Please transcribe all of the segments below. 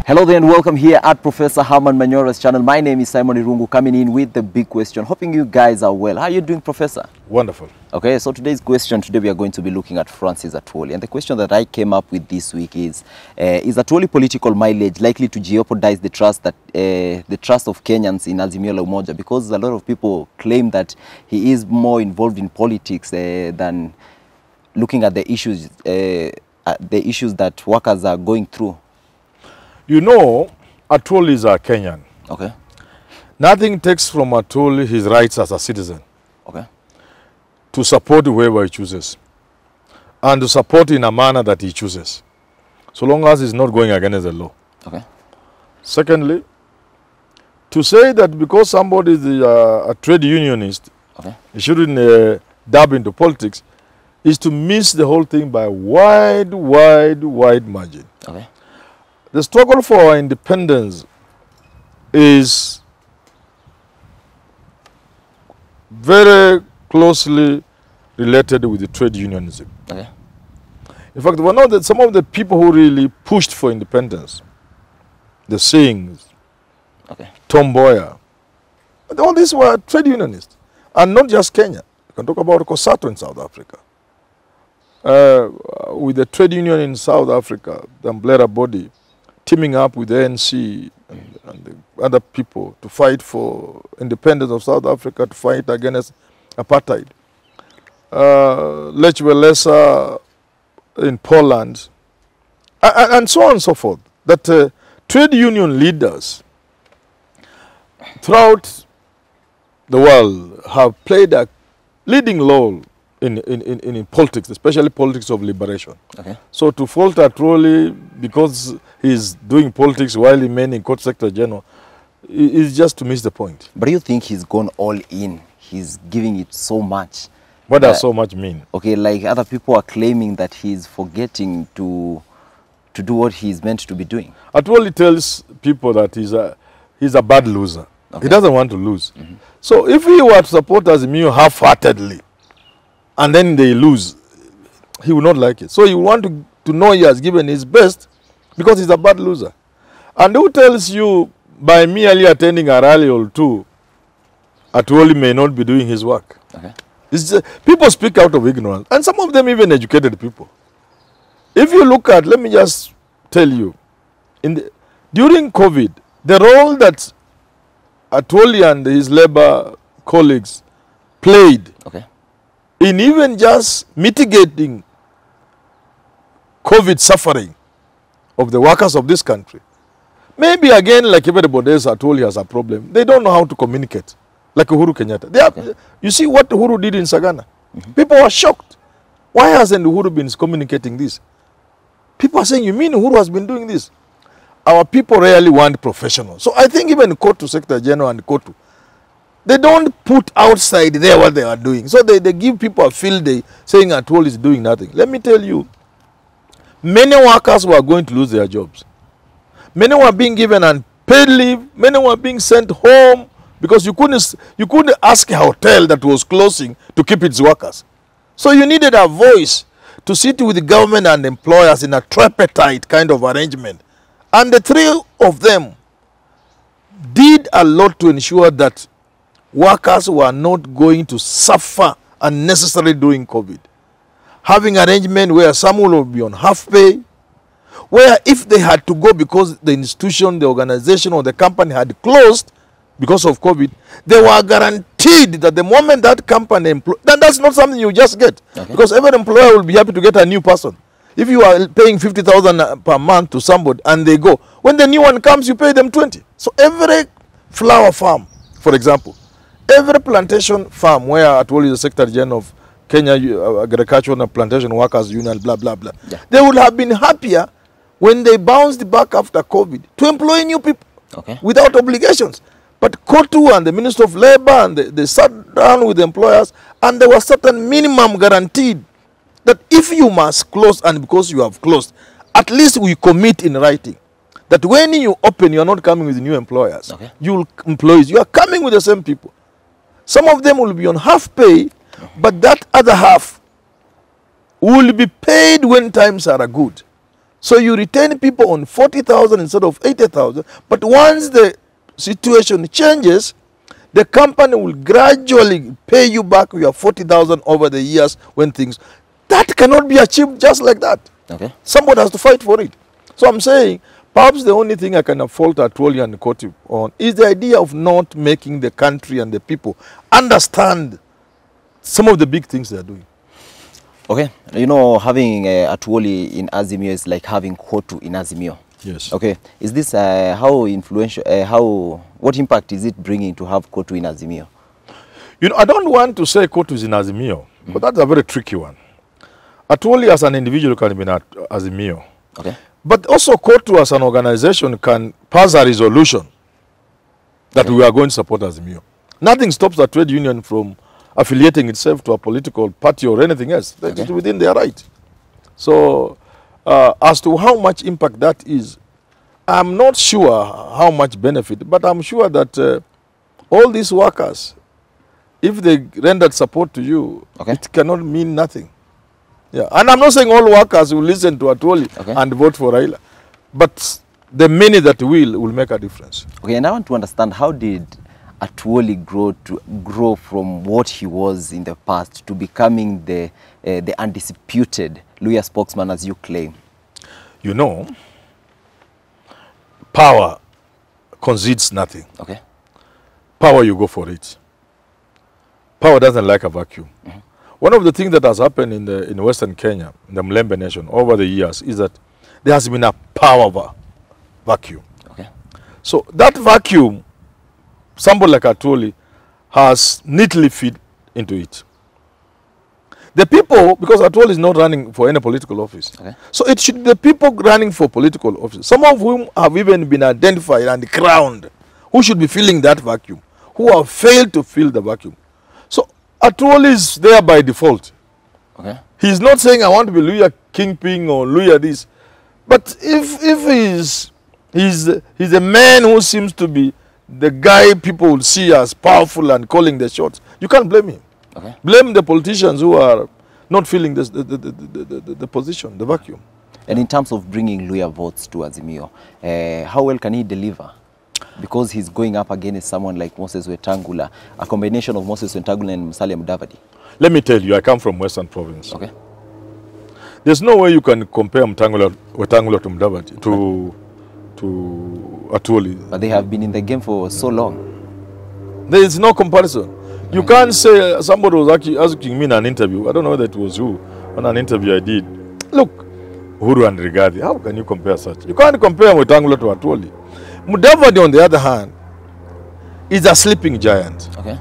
Hello there and welcome here at Professor Herman Manyora's channel. My name is Simon Irungu, coming in with the big question. Hoping you guys are well. How are you doing, Professor? Wonderful. Okay, so today's question, today we are going to be looking at Francis Atwoli. And the question that I came up with this week is Atwoli political mileage likely to jeopardize the trust that the trust of Kenyans in Azimio la Umoja? Because a lot of people claim that he is more involved in politics than looking at the issues that workers are going through. You know, Atwoli is a Kenyan. Okay. Nothing takes from Atwoli his rights as a citizen. Okay. To support whoever he chooses. And to support in a manner that he chooses. So long as he's not going against the law. Okay. Secondly, to say that because somebody is a trade unionist, okay, he shouldn't dab into politics, is to miss the whole thing by wide margin. Okay. The struggle for our independence is very closely related with the trade unionism. Okay. In fact, we know that some of the people who really pushed for independence, the Singhs, okay, Tom Mboya, all these were trade unionists, and not just Kenya. You can talk about Kosato in South Africa. With the trade union in South Africa, the umbrella body, teaming up with the ANC and the other people to fight for independence of South Africa, to fight against apartheid. Lech Walesa in Poland, and so on and so forth. That trade union leaders throughout the world have played a leading role in politics, especially politics of liberation. Okay. So to fault Atwoli because he's doing politics while remaining court secretary general is just to miss the point. But do you think he's gone all in? He's giving it so much. What does so much mean? Okay, like other people are claiming that he's forgetting to do what he's meant to be doing. Atwoli tells people that he's a bad loser. Okay. He doesn't want to lose. Mm-hmm. So if he were to support Azimio half-heartedly, and then they lose, he will not like it. So he will want to know he has given his best because he's a bad loser. And who tells you by merely attending a rally or two, Atwoli may not be doing his work? Okay. It's just, people speak out of ignorance, and some of them even educated people. If you look at, let me just tell you, during COVID, the role that Atwoli and his labor colleagues played, okay, in even just mitigating COVID suffering of the workers of this country. Maybe again, like everybody else, Atwoli has a problem. They don't know how to communicate, like Uhuru Kenyatta. Okay. You see what Uhuru did in Sagana? Mm-hmm. People were shocked. Why hasn't Uhuru been communicating this? People are saying, you mean Uhuru has been doing this? Our people rarely want professionals. So I think even Kotu, Secretary General and Kotu, they don't put outside there what they are doing. So they give people a field day saying Atwoli is doing nothing. Let me tell you, many workers were going to lose their jobs. Many were being given unpaid leave. Many were being sent home because you couldn't ask a hotel that was closing to keep its workers. So you needed a voice to sit with the government and employers in a tripartite kind of arrangement. And the three of them did a lot to ensure that workers were not going to suffer unnecessarily during COVID. Having arrangement where some will be on half pay, where if they had to go because the institution, the organization or the company had closed because of COVID, they were guaranteed that the moment that company employs, then that's not something you just get. Okay. Because every employer will be happy to get a new person. If you are paying 50,000 per month to somebody and they go, when the new one comes, you pay them 20. So every flower farm, for example, every plantation farm where Atwoli is the Secretary General of Kenya Agricultural and Plantation Workers Union, blah, blah, blah, yeah, they would have been happier when they bounced back after COVID to employ new people, okay, without obligations. But Kotu and the Minister of Labor, and they sat down with the employers, and there was certain minimum guaranteed that if you must close, and because you have closed, at least we commit in writing that when you open, you are not coming with new employers. Okay. You are coming with the same people. Some of them will be on half pay, but that other half will be paid when times are good. So you retain people on 40,000 instead of 80,000. But once the situation changes, the company will gradually pay you back your 40,000 over the years when things... That cannot be achieved just like that. Okay. Somebody has to fight for it. So I'm saying, perhaps the only thing I can fault Atwoli and Koti on is the idea of not making the country and the people understand some of the big things they're doing. Okay, you know, having Atwoli in Azimio is like having Kotu in Azimio. Yes. Okay, is this how influential, what impact is it bringing to have Kotu in Azimio? You know, I don't want to say Kotu is in Azimio, but that's a very tricky one. Atwoli as an individual can be in Azimio. Okay. But also Kotu as an organization can pass a resolution that we are going to support Azimio. Nothing stops a trade union from affiliating itself to a political party or anything else. That is within their right. So, as to how much impact that is, I'm not sure how much benefit, but I'm sure that all these workers, if they rendered support to you, it cannot mean nothing. Yeah, and I'm not saying all workers will listen to Atwoli and vote for Raila, but the many that will make a difference. Okay, and I want to understand, how did Atwoli grow from what he was in the past to becoming the undisputed Luhya spokesman, as you claim? You know, power concedes nothing. Okay. Power, you go for it. Power doesn't like a vacuum. One of the things that has happened in Western Kenya, in the Mlembe nation, over the years, is that there has been a power vacuum. Okay. So that vacuum, somebody like Atwoli has neatly fit into it. The people, because Atwoli is not running for any political office, so it should be the people running for political office, some of whom have even been identified and crowned, who should be filling that vacuum, who have failed to fill the vacuum. So Atwoli is there by default. Okay. He's not saying, I want to be Luhya Kingpin or Luhya this. But if he's a man who seems to be the guy people will see as powerful and calling the shots, you can't blame him. Okay. Blame the politicians who are not filling the position, the vacuum. And in terms of bringing Luhya votes to Azimio, how well can he deliver? Because he's going up against someone like Moses Wetangula, a combination of Moses Wetangula and Musalia Mudavadi. Let me tell you, I come from Western Province. Okay. There's no way you can compare Wetangula to Mudavadi, to Atwoli. But they have been in the game for so long. There is no comparison. You can't say, somebody was asking me in an interview, I don't know whether it was who, on an interview I did. Look, Uhuru and Rigathi, how can you compare such? You can't compare Wetangula to Atwoli. Mudavadi, on the other hand, is a sleeping giant. Okay.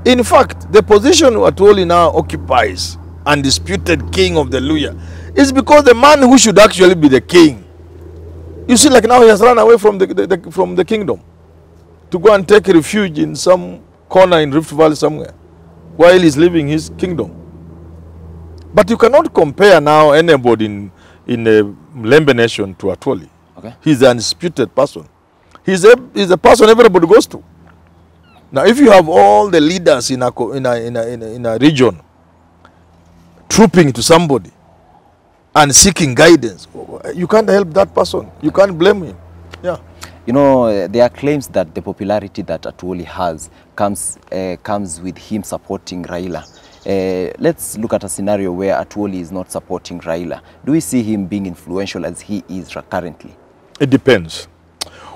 In fact, the position Atwoli now occupies, undisputed king of the Luhya, is because the man who should actually be the king, you see, like now he has run away from the kingdom to go and take refuge in some corner in Rift Valley somewhere while he's living his kingdom. But you cannot compare now anybody in the Mlembe nation to Atwoli. Okay. He's an undisputed person. He's a person everybody goes to. Now, if you have all the leaders in a region trooping to somebody and seeking guidance, you can't help that person. You can't blame him. Yeah. You know, there are claims that the popularity that Atwoli has comes with him supporting Raila. Let's look at a scenario where Atwoli is not supporting Raila. Do we see him being influential as he is currently? It depends.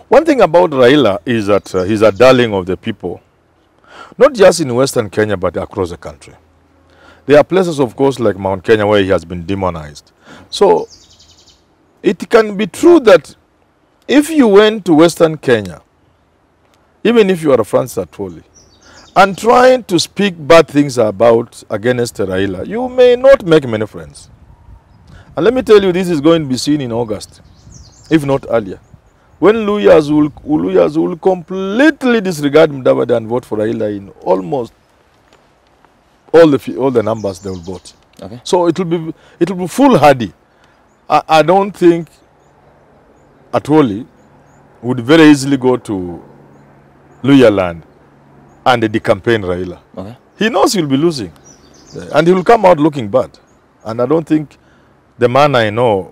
One thing about Raila is that he's a darling of the people, not just in Western Kenya, but across the country. There are places, of course, like Mount Kenya, where he has been demonized. So it can be true that if you went to Western Kenya, even if you are a Francis Atwoli, and trying to speak bad things against Raila, you may not make many friends. And let me tell you, this is going to be seen in August, if not earlier, when Luhyas will completely disregard Mudavadi and vote for Raila in almost all the numbers they will vote. Okay. So it will be foolhardy. I don't think Atwoli would very easily go to Luhya land and decampaign Raila. Okay. He knows he'll be losing, and he will come out looking bad. And I don't think the man I know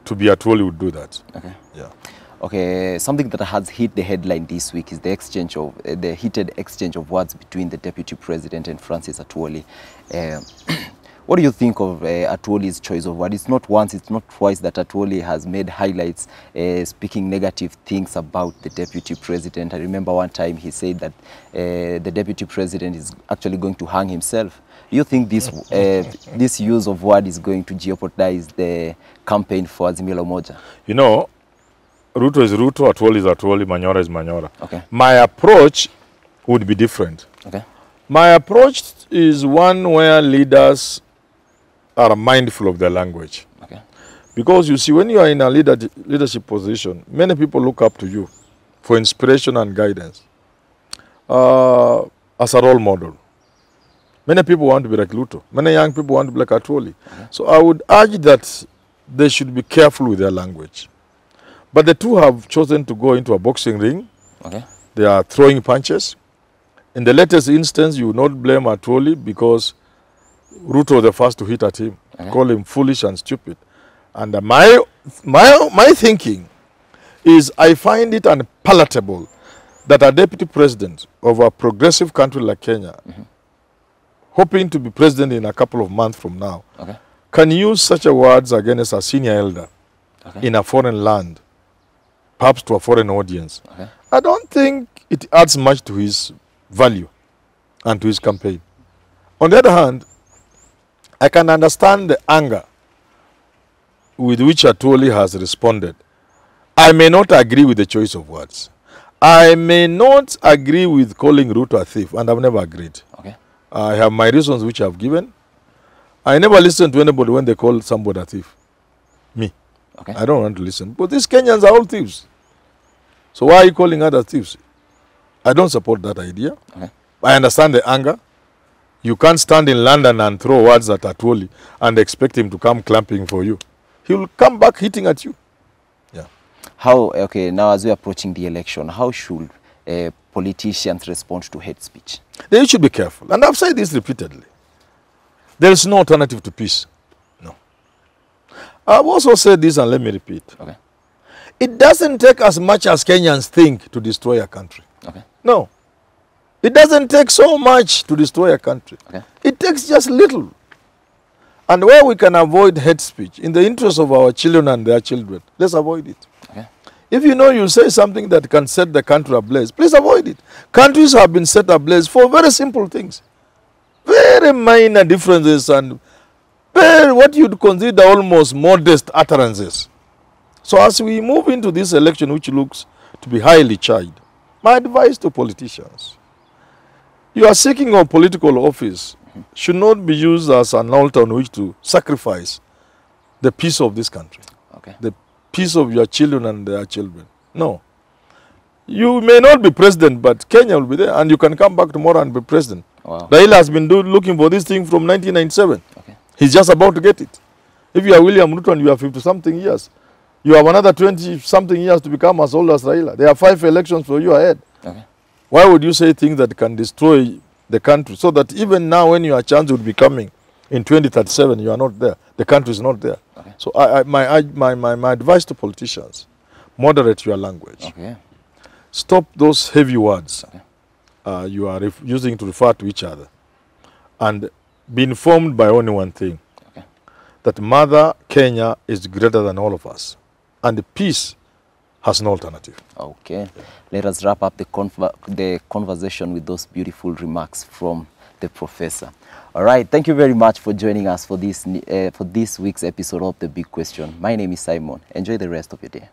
to be Atwoli would do that. Okay. Yeah. Okay, something that has hit the headline this week is the exchange of the heated exchange of words between the Deputy President and Francis Atwoli. What do you think of Atwoli's choice of word? It's not once, it's not twice that Atwoli has made highlights speaking negative things about the Deputy President. I remember one time he said that the Deputy President is actually going to hang himself. Do you think this this use of word is going to jeopardize the campaign for Azimio la Umoja? You know, Ruto is Ruto, Atwoli is Atwoli, Manyora is Manyora. Okay. My approach would be different. Okay. My approach is one where leaders are mindful of their language. Okay. Because you see, when you are in a leadership position, many people look up to you for inspiration and guidance as a role model. Many people want to be like Ruto. Many young people want to be like Atwoli. Okay. So I would urge that they should be careful with their language. But the two have chosen to go into a boxing ring. Okay. They are throwing punches. In the latest instance, you would not blame Atwoli because Ruto was the first to hit at him, call him foolish and stupid. And my thinking is I find it unpalatable that a deputy president of a progressive country like Kenya, hoping to be president in a couple of months from now, can use such a words against a senior elder in a foreign land, perhaps to a foreign audience. I don't think it adds much to his value and to his campaign. On the other hand, I can understand the anger with which Atwoli has responded. I may not agree with the choice of words. I may not agree with calling Ruto a thief, and I've never agreed. Okay. I have my reasons which I've given. I never listen to anybody when they call somebody a thief. Me. Okay. I don't want to listen. But these Kenyans are all thieves. So why are you calling others thieves? I don't support that idea. Okay. I understand the anger. You can't stand in London and throw words at Atwoli and expect him to come clamping for you. He will come back hitting at you. Yeah. How, okay, now as we're approaching the election, how should politicians respond to hate speech? They should be careful. And I've said this repeatedly. There is no alternative to peace. No. I've also said this, and let me repeat. Okay. It doesn't take as much as Kenyans think to destroy a country. Okay. No. It doesn't take so much to destroy a country. Okay. It takes just little. And where we can avoid hate speech, in the interest of our children and their children, let's avoid it. Okay. If you know you say something that can set the country ablaze, please avoid it. Countries have been set ablaze for very simple things. Very minor differences and very what you'd consider almost modest utterances. So as we move into this election, which looks to be highly charged, my advice to politicians, your seeking of political office should not be used as an altar on which to sacrifice the peace of this country, the peace of your children and their children. No. You may not be president, but Kenya will be there, and you can come back tomorrow and be president. Wow. Raila has been looking for this thing from 1997. Okay. He's just about to get it. If you are William Ruto and you are 50-something years, you have another 20-something years to become as old as Raila. There are 5 elections for you ahead. Okay. Why would you say things that can destroy the country? So that even now when your chance would be coming in 2037, you are not there. The country is not there. Okay. So my advice to politicians, moderate your language. Okay. Stop those heavy words you are using to refer to each other. And be informed by only one thing, that Mother Kenya is greater than all of us. And the peace has no alternative. Okay. Let us wrap up the conversation with those beautiful remarks from the professor. All right. Thank you very much for joining us for this week's episode of The Big Question. My name is Simon. Enjoy the rest of your day.